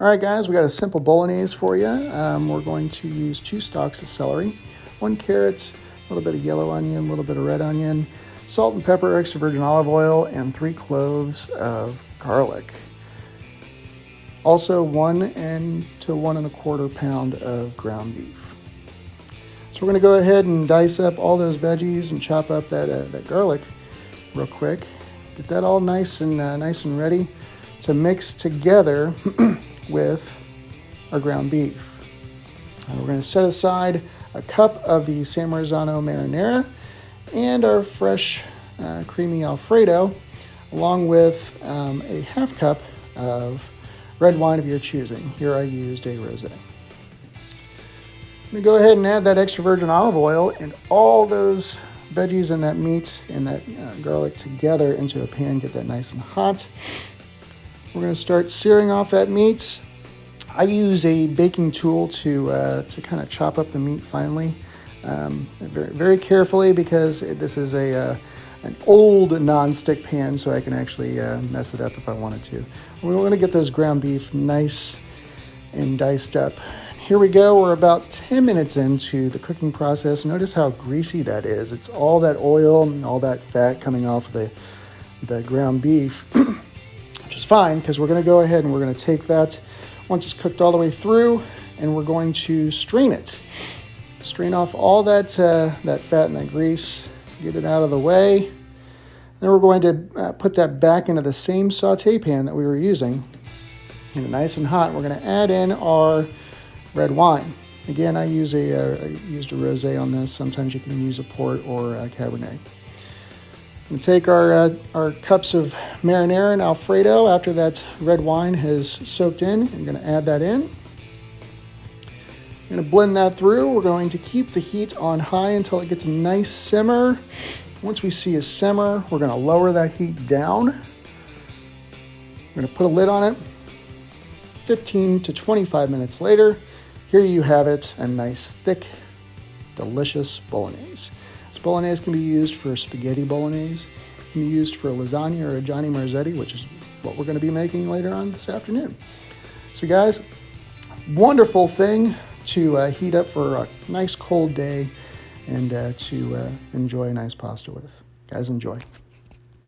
All right, guys, we got a simple bolognese for you. We're going to use 2 stalks of celery, 1 carrot, a little bit of yellow onion, a little bit of red onion, salt and pepper, extra virgin olive oil, and 3 cloves of garlic. Also 1 to 1 1/4 pound of ground beef. So we're going to go ahead and dice up all those veggies and chop up that garlic real quick. Get that all nice and ready to mix together with our ground beef. We're going to set aside a cup of the San Marzano marinara and our fresh creamy alfredo, along with a half cup of red wine of your choosing. Here I used a rosé. I'm going to go ahead and add that extra virgin olive oil and all those veggies and that meat and that garlic together into a pan. Get that nice and hot. We're going to start searing off that meat. I use a baking tool to kind of chop up the meat finely, very, very carefully, because this is an old non-stick pan, so I can actually mess it up if I wanted to. We're going to get those ground beef nice and diced up. Here we go. We're about 10 minutes into the cooking process. Notice how greasy that is. It's all that oil and all that fat coming off the ground beef. Which is fine, because we're going to go ahead and we're going to take that once it's cooked all the way through, and we're going to strain it. Strain off all that fat and that grease, get it out of the way. Then we're going to put that back into the same saute pan that we were using. Get it nice and hot. We're going to add in our red wine. Again, I used a rosé on this. Sometimes you can use a port or a Cabernet. We take our cups of marinara and alfredo after that red wine has soaked in. I'm going to add that in. I'm going to blend that through. We're going to keep the heat on high until it gets a nice simmer. Once we see a simmer, we're going to lower that heat down. We're going to put a lid on it. 15 to 25 minutes later, here you have it, a nice, thick, delicious bolognese. Bolognese can be used for spaghetti bolognese, can be used for a lasagna or a Johnny Marzetti, which is what we're going to be making later on this afternoon. So guys, wonderful thing to heat up for a nice cold day and to enjoy a nice pasta with. Guys, enjoy.